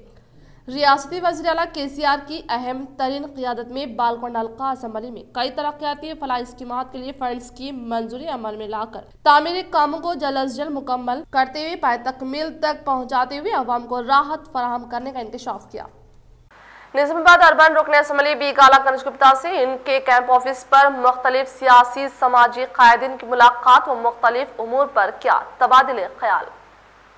रियासती वज़ीर आला केसीआर की अहम तरीन क़ियादत में बालकोंडा हल्का असम्बली में कई तरक्याती फलाही स्कीमात के लिए फंड्स की मंजूरी अमल में लाकर तामीरी कामों को जल्द अज जल्द मुकम्मल करते हुए पाए तकमील तक पहुँचाते हुए अवाम को राहत फराहम करने का इंकशाफ किया। निजामाबाद अर्बन रुकन असम्बली बी काला कनिज गुप्ता से इनके कैंप ऑफिस पर मुख्तलिफ सियासी समाजी कायदीन की मुलाकात व मुख्तलिफ उमूर पर क्या तबादले ख्याल।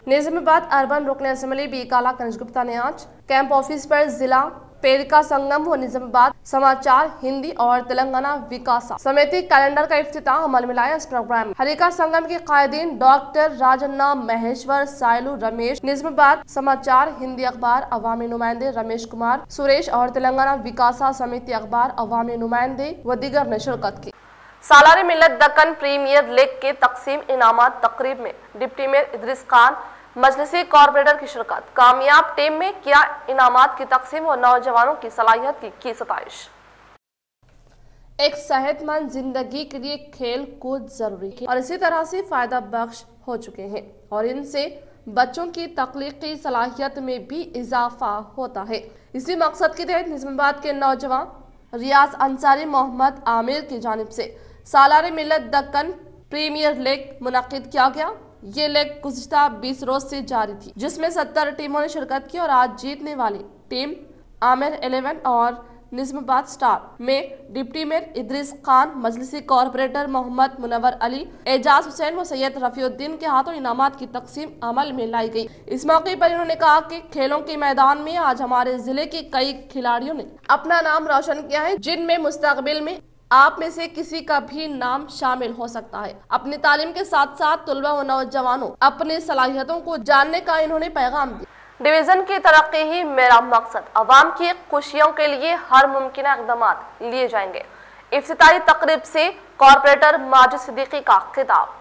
निजामाबाद अर्बन रुकन असम्बली बी काला कनिज गुप्ता ने आज कैंप ऑफिस पर जिला पेरिका संगम व निजामाबाद समाचार हिंदी और तेलंगाना विकास समिति कैलेंडर का इफ्तिताह अमल में लाया। इस प्रोग्राम में हरिका संगम के कायदीन डॉक्टर राजन्ना महेश्वर सायलू रमेश, निजामाबाद समाचार हिंदी अखबार अवामी नुमाइंदे रमेश कुमार सुरेश और तेलंगाना विकास समिति अखबार अवामी नुमाइंदे व दीगर ने शिरकत की। सालारी मिल्लत दक्कन प्रीमियर लीग के तकसीम इनामात तकरीब में डिप्टी मेयर इदरीस खान मजलिसी कॉर्पोरेटर की शिरकत। कामयाब टीम में किया इनामात की तकसीम और नौजवानों की सलाहियत की सताइश। एक सेहतमंद जिंदगी के लिए खेल कूद जरूरी है और इसी तरह से फायदा बख्श हो चुके हैं और इनसे बच्चों की तख्लीकी सलाहियत में भी इजाफा होता है। इसी मकसद के तहत निजामाबाद के नौजवान रियाज अंसारी मोहम्मद आमिर की जानिब से सालारी मिल्लत दक्कन प्रीमियर लीग मुनक्किद किया गया। ये लीग गुज़िश्ता 20 रोज से जारी थी, जिसमें 70 टीमों ने शिरकत की और आज जीतने वाली टीम आमिर 11 और निजामाबाद स्टार में डिप्टी मेयर इदरीस खान, मजलिसी कॉर्पोरेटर मोहम्मद मुनव्वर अली, एजाज हुसैन व सैयद रफीउद्दीन के हाथों इनामात की तकसीम अमल में लाई गई। इस मौके पर इन्होंने कहा कि खेलों के मैदान में आज हमारे जिले के कई खिलाड़ियों ने अपना नाम रोशन किया है, जिनमें मुस्तकबिल में आप में से किसी का भी नाम शामिल हो सकता है। अपनी तालीम के साथ साथ तुलबा व नौजवानों अपनी सलाहियतों को जानने का इन्होंने पैगाम दिया। डिवीजन की तरक्की ही मेरा मकसद, अवाम की खुशियों के लिए हर मुमकिन इक़दाम लिए जाएंगे। इफ्तिताही तकरीब से कॉरपोरेटर माजिद सिद्दीकी का खिताब।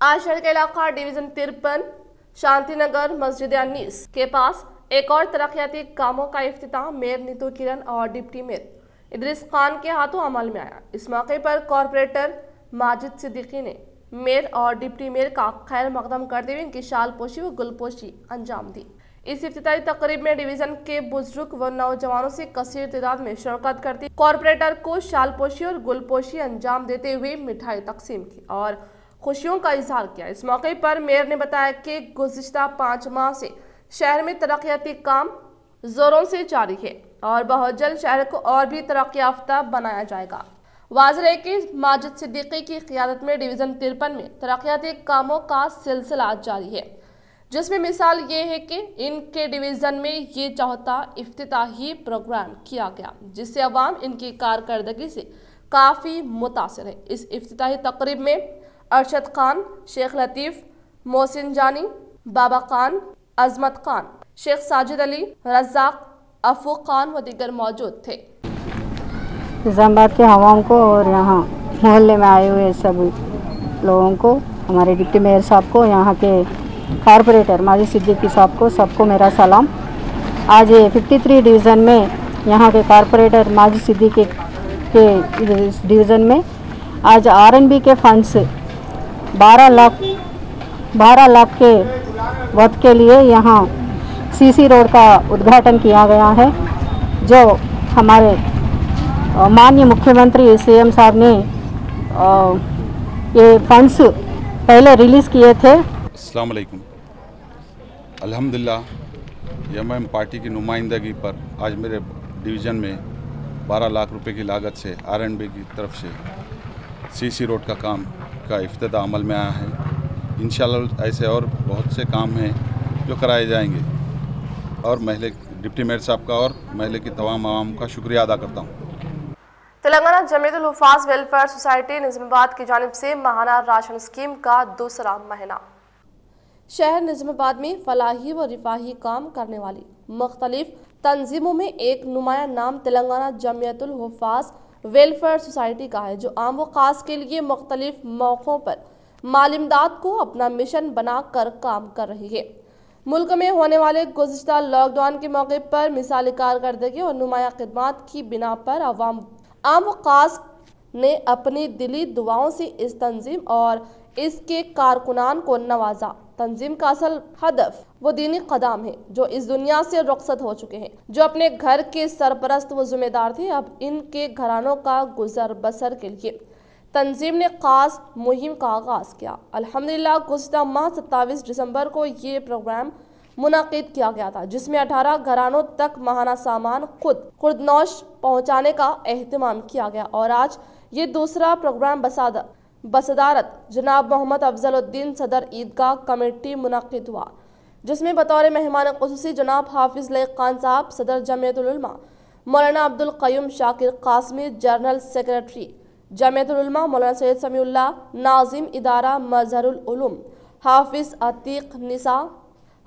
आज शहर के इलाका डिवीजन 53 शांतिनगर मस्जिद अन्नीस के पास एक और तरक्याती कामों का इफ्तिताह मेयर नीतू किरण और डिप्टी मेयर इदरीस खान के हाथों अमल में आया। इस मौके पर कॉरपोरेटर माजिद सिद्दीकी ने मेयर और डिप्टी मेयर का खैर मकदम करते हुए इनकी शाल पोशी व गुलपोशी अंजाम दी। इस इफ्तिताही तकरीब में डिवीजन के बुजुर्ग व नौजवानों से कसीर तादाद में शिरकत करती कॉरपोरेटर को शाल पोशी और गुलपोशी अंजाम देते हुए मिठाई तकसीम की और खुशियों का इजहार किया। इस मौके पर मेयर ने बताया कि गुज़िश्ता 5 माह से शहर में तरक्याती काम जोरों से जारी है और बहुत जल्द शहर को और भी तरक्की याफ्ता बनाया जाएगा। वाज़ेह है कि माजिद सिद्दीकी की क़ियादत में डिवीज़न 53 में तरक्याती कामों का सिलसिला जारी है, जिसमें मिसाल ये है कि इनके डिवीज़न में ये चौथा इफ्तिताही प्रोग्राम किया गया, जिससे अवाम इनकी कारकर्दगी से काफ़ी मुतासिर है। इस इफ्तिताही तकरीब में अरशद खान, शेख लतीफ़, मोहसिन जानी, बाबा खान, अजमत खान, शेख साजिद अली, रज़ाक, अफूक खान व दीगर मौजूद थे। निज़ामाबाद के आवाम को और यहाँ मोहल्ले में आए हुए सभी लोगों को, हमारे डिप्टी मेयर साहब को, यहाँ के कॉरपोरेटर माजिद सिद्दीकी साहब को, सबको मेरा सलाम। आज ये 53 डिवीज़न में यहाँ के कॉरपोरेटर माजिद सिद्दीकी के डिवीज़न में आज R&B के फंड से 12 लाख के वक्त के लिए यहाँ CC रोड का उद्घाटन किया गया है, जो हमारे माननीय मुख्यमंत्री CM साहब ने ये फंड्स पहले रिलीज़ किए थे। अस्सलाम वालेकुम। अल्हम्दुलिल्लाह एमएम पार्टी की नुमाइंदगी पर आज मेरे डिवीज़न में 12 लाख रुपए की लागत से R&B की तरफ से CC रोड का काम का इफ्तिताह अमल में आया है। इंशाअल्लाह ऐसे और बहुत से काम हैं जो कराए जाएंगे और महले डिप्टी मेयर साहब का और महले की तमाम आवाम का शुक्रिया अदा करता हूँ। तेलंगाना जमीयतुल हुफ़ाज़ वेलफेयर सोसाइटी निज़ामाबाद की जानिब से माहाना राशन स्कीम का दूसरा महीना। शहर निज़ामाबाद में फलाही व रिफाही काम करने वाली मुख्तलिफ तंजीमों में एक नुमाया नाम तेलंगाना जमीयतुल हुफ़ाज़ वेलफेयर सोसाइटी का है, जो आम व ख़ास के लिए मुख्तलिफ मौक़ों पर माली इमदाद को अपना मिशन बनाकर काम कर रही है। मुल्क में होने वाले गुज़िश्ता लॉकडाउन के मौके पर मिसाली कारकर्दगी और नुमाया खिदमात की बिना पर आम व ख़ास ने अपनी दिली दुआओं से इस तंजीम और इसके कारकुनान को नवाजा। तंजीम का असल हदफ वो दीनी क़दम है जो इस दुनिया से रुखसत हो चुके हैं, जो अपने घर के सरपरस्त व जिम्मेदार थे। अब इनके घरानों का गुजर बसर के लिए तंजीम ने ख़ास मुहिम का आगाज़ किया। अल्हम्दुलिल्लाह गुज़िश्ता माह 27 दिसंबर को ये प्रोग्राम मुनाकिद किया गया था, जिसमें 18 घरानों तक माहाना सामान खुर्दनोश पहुँचाने का एहतमाम किया गया और आज ये दूसरा प्रोग्राम बसदारत जनाब मोहम्मद अफजलुद्दीन सदर ईदगाह कमेटी मुनाकिद हुआ, जिसमें बतौर मेहमान ख़ुसूसी जनाब हाफिज़ लईक़ खान साहब, सदर जमीयतुल उलमा मौलाना अब्दुल क़य्यूम शाकिर क़ासमी, जनरल सेक्रेटरी जमीयतुल उलमा मौलाना सैयद समीउल्लाह, नाज़िम इदारा मज़हरुल उलूम हाफिज़ अतीक निसा,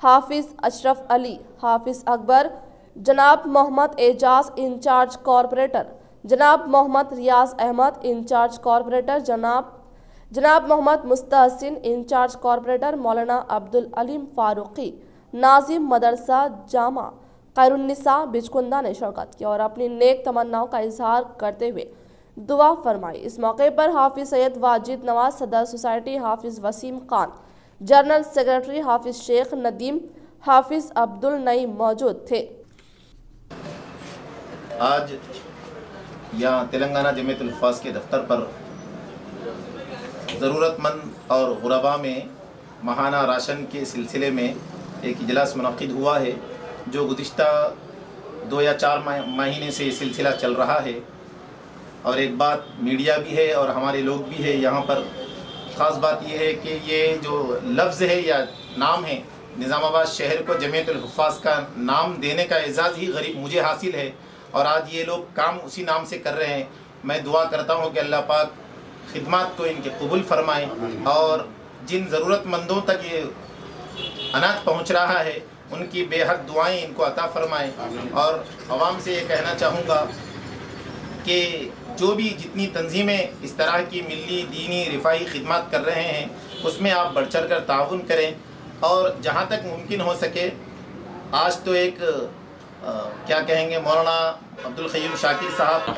हाफिज़ अशरफ अली, हाफिज़ अकबर, जनाब मोहम्मद एजाज इंचार्ज कॉरपोरेटर, जनाब मोहम्मद रियाज अहमद इंचार्ज कॉरपोरेटर, जनाब मोहम्मद मुस्तहसिन इंचार्ज कॉरपोरेटर, मौलाना अब्दुल अलीम फारूकी नाजिम मदरसा जामा खैरुन्निसा बिचकुंदा ने शिरकत की और अपनी नेक तमन्नाओं का इजहार करते हुए दुआ फरमाई। इस मौके पर हाफिज़ सैयद वाजिद नवाज, सदर सोसाइटी हाफिज़ वसीम खान, जनरल सेक्रेटरी हाफिज़ शेख नदीम, हाफिज़ अब्दुल नईम मौजूद थे। आज यहाँ तेलंगाना जमीयतुल हुफ़ाज़ के दफ्तर पर ज़रूरतमंद और गुरबा में माहाना राशन के सिलसिले में एक इजलास मुनक़िद हुआ है, जो गुज़िश्ता 2 या 4 महीने से ये सिलसिला चल रहा है। और एक बात मीडिया भी है और हमारे लोग भी है यहाँ पर, ख़ास बात यह है कि ये जो लफ्ज़ है या नाम है, निज़ामाबाद शहर को जमीयतुल हुफ़ाज़ का नाम देने का एजाज़ ही गरीब मुझे हासिल है और आज ये लोग काम उसी नाम से कर रहे हैं। मैं दुआ करता हूँ कि अल्लाह पाक खिदमत को इनके कबूल फरमाए और जिन ज़रूरतमंदों तक ये अनाज पहुँच रहा है उनकी बेहद दुआएं इनको अता फरमाएं। और अवाम से ये कहना चाहूँगा कि जो भी जितनी तंजीमें इस तरह की मिली दीनी रिफाई खिदमत कर रहे हैं उसमें आप बढ़ चढ़ कर ताउन करें, और जहाँ तक मुमकिन हो सके आज तो एक क्या कहेंगे मौलाना अब्दुल क़य्यूम शाकिर साहब,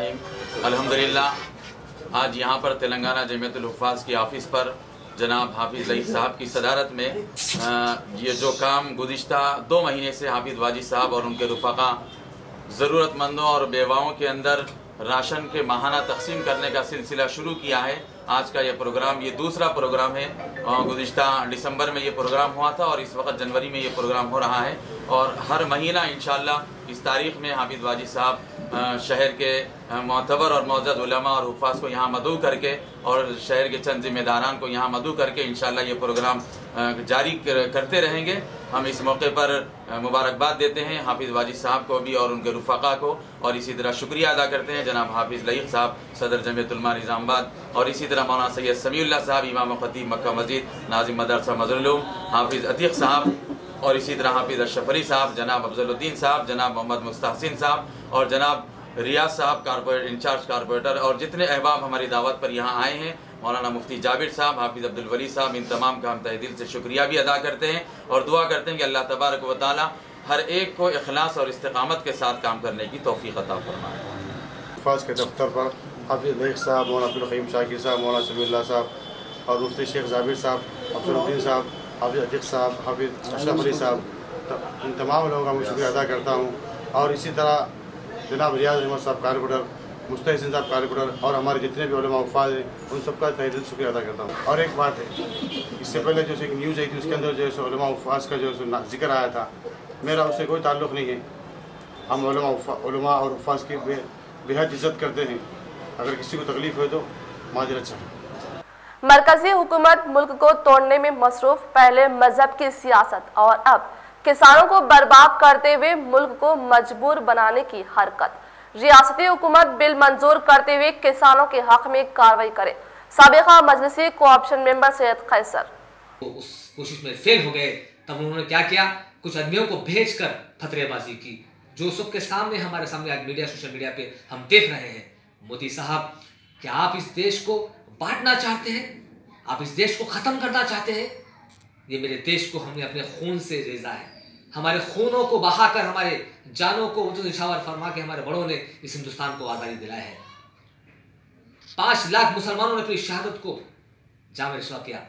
अल्हम्दुलिल्लाह आज यहाँ पर तेलंगाना जमीयतुल हुफ़्फ़ाज़ की ऑफ़िस पर जनाब हाफिज़ लईक़ साहब की सदारत में ये जो काम गुज़िश्ता 2 महीने से हाफिज़ वाजिद साहब और उनके रुफ़क़ा ज़रूरतमंदों और बेवाओं के अंदर राशन के माहाना तक़सीम करने का सिलसिला शुरू किया है। आज का ये प्रोग्राम ये दूसरा प्रोग्राम है। गुज़िश्ता दिसंबर में ये प्रोग्राम हुआ था और इस वक्त जनवरी में ये प्रोग्राम हो रहा है, और हर महीना इंशाअल्लाह इस तारीख़ में हाफिज़ वाजिद साहब शहर के मोतबर और मोअज़्ज़ज़ उलमा और हुफ़्फ़ाज़ को यहाँ मदऊ करके और शहर के चंद ज़िम्मेदारान को यहाँ मदऊ करके इंशाअल्लाह ये प्रोग्राम जारी करते रहेंगे। हम इस मौके पर मुबारकबाद देते हैं हाफिज़ वाजिद साहब को भी और उनके रुफ़क़ा को, और इसी तरह शुक्रिया अदा करते हैं जनाब हाफिज़ लईक़ साहब सदर जमीयत उलमा निज़ामाबाद, और इसी तरह मौलाना सैयद समीउल्लाह साहब इमाम ख़तीब मक्का मस्जिद, नाज़िम मदरसा मज़रुल उलूम हाफिज़ अतीक़ साहब, और इसी तरह हाफिज़ अशरफ अली साहब, जनाब अफजलुद्दीन साहब, जनाब मोहम्मद मुस्तहसिन साहब और जनाब रियाज साहब कारपोरेट इंचार्ज कारपोरेटर, और जितने अहबाब हमारी दावत पर यहाँ आए हैं, मौलाना मुफ्ती जाबिर साहब, हाफिज़ अब्दुल वली साहब, इन तमाम का हम तहे दिल से शुक्रिया भी अदा करते हैं और दुआ करते हैं कि अल्लाह तबारक व तआला हर एक को इखलास और इस्तिकामत के साथ काम करने की तौफीक अता फरमाए। हुफ़्फ़ाज़ के दफ्तर पर हाफिज़ लईक़ साहब, मौलाना अब्दुल क़य्यूम शाकिर साहब, मौलाना समीउल्लाह साहब और मुफ्ती शेख जाबिर साहब, अफजलुद्दीन साहब, हाफिज़ अतीक़ साहब, हाफिज़ अशरफ अली साहब, इन तमाम लोगों का मैं शुक्रिया अदा करता हूँ। और इसी तरह जनाब रियाज अहमद साहब कारपोरेटर, मुस्तहसिन साहब कारपोरेटर और हमारे जितने भी उलमा हुफ़्फ़ाज़ हैं उन सबका तहे दिल शुक्रिया अदा करता हूँ। और एक बात है, इससे पहले जो एक न्यूज़ आई थी उसके अंदर जो है उलमा हुफ़्फ़ाज़ का जो जिक्र आया था, मेरा उससे कोई ताल्लुक़ नहीं है। हम उलमा और हुफ़्फ़ाज़ की बेहद इज़्ज़त करते हैं। अगर किसी को तकलीफ़ हो तो माजरत चाहें। मरकजी हुकूमत मुल्क को तोड़ने में मसरूफ, पहले मजहब की सियासत और अब किसानों को बर्बाद करते हुए मुल्क को मजबूर बनाने की हरकत। रियासती हुकूमत बिल मंजूर करते हुए किसानों के हक में कार्रवाई करे। साबिक़ा मजलिसी कोऑप्शन मेंबर सैयद कैसर उस कोशिश में फेल हो गए, तब उन्होंने क्या किया, कुछ आदमियों को भेजकर फतरेबाजी की, जो सबके सामने हमारे सामने आज मीडिया सोशल मीडिया पे हम देख रहे हैं। मोदी साहब, क्या आप इस देश को बांटना चाहते हैं? आप इस देश को ख़त्म करना चाहते हैं? ये मेरे देश को हमने अपने खून से रेजा है, हमारे खूनों को बहाकर, हमारे जानों को निछावर फरमा के हमारे बड़ों ने इस हिंदुस्तान को आज़ादी दिलाया है। 5 लाख मुसलमानों ने अपनी शहादत को जाम रिश्वा किया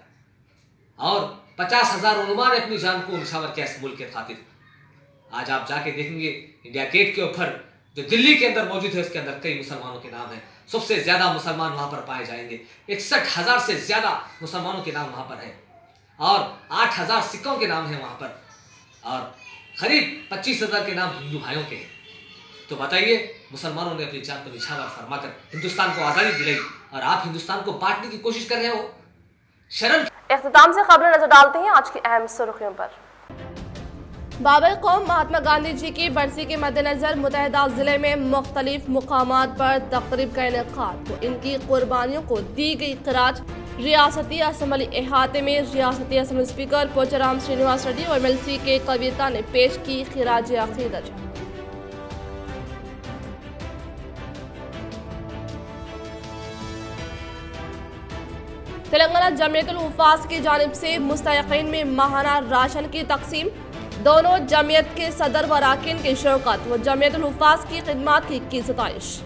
और 50,000 उलमा ने अपनी जान को निछावर किया इस मुल्क के खातिर। आज आप जाके देखेंगे इंडिया गेट के ऊपर जो दिल्ली के अंदर मौजूद है, उसके अंदर कई मुसलमानों के नाम हैं। सबसे ज्यादा मुसलमान वहां पर पाए जाएंगे, 61,000 से ज्यादा मुसलमानों के नाम वहां पर है और 8,000 सिखों के नाम है वहां पर, और करीब 25,000 के नाम हिंदू भाइयों के हैं। तो बताइए, मुसलमानों ने अपनी जान को निछावर फरमाकर हिंदुस्तान को आज़ादी दिलाई और आप हिंदुस्तान को बांटने की कोशिश कर रहे हो। शर्म। इख्तिताम से खबरें नजर डालते हैं आज की अहम सुर्खियों पर। बाबर कौम महात्मा गांधी जी की बरसी के मद्देनजर मुतहदा जिले में मुख्तलिफ मुकामात पर तकरीब का इनेकाद, तो इनकी कुर्बानियों को दी गई खराज। रियासती असम्बली अहाते में रियासती असम्बली स्पीकर पोचाराम श्रीनिवास रेड्डी और एमएलसी के कविता ने पेश की खिराज अकीदत। तेलंगाना जमीयतुल हुफ़्फ़ाज़ की जानिब से मुस्तहिक़ीन में माहाना राशन की तकसीम, दोनों जमीयत के सदर व अरकान की शौकत व जमीयतुल हुफ़्फ़ाज़ की खिदमत की सताइश।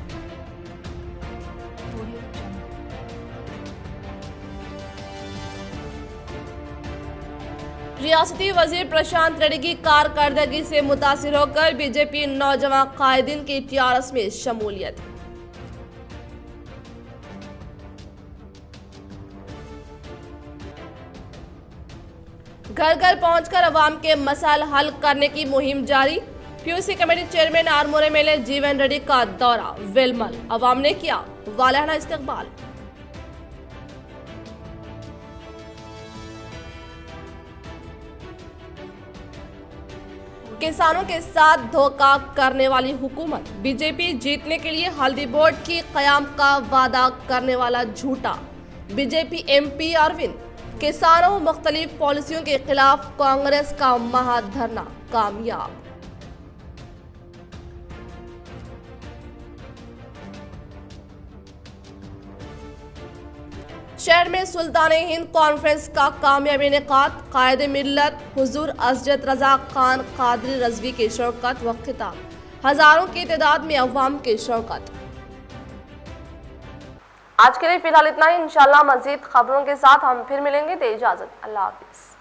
रियासती वज़ीर प्रशांत रेड्डी की कारकर्दगी से मुतासिर होकर बीजेपी नौजवान कायदीन की टीआरएस में शमूलियत। घर घर पहुंचकर अवाम के मसाइल हल करने की मुहिम जारी। PUC committee chairman Armoor MLA जीवन रेड्डी का दौरा वेलमल, अवाम ने किया वालाना इस्तकबाल। किसानों के साथ धोखा करने वाली हुकूमत, बीजेपी जीतने के लिए हल्दी बोर्ड की कयाम का वादा करने वाला झूठा। बीजेपी एमपी अरविंद, किसानों मुख्तलिफ पॉलिसियों के खिलाफ कांग्रेस का महाधरना। कामयाब। शहर में सुल्तान हिंद कॉन्फ्रेंस का कामयाब इनेकाद, कायदे मिल्लत हुजूर अजरत रजा खान कादरी रजवी की शिरकत व खिताब, हजारों की तादाद में अवाम की शिरकत। आज के लिए फिलहाल इतना ही। इंशाल्लाह मजीद खबरों के साथ हम फिर मिलेंगे। दे इजाजत, अल्लाह हाफिज।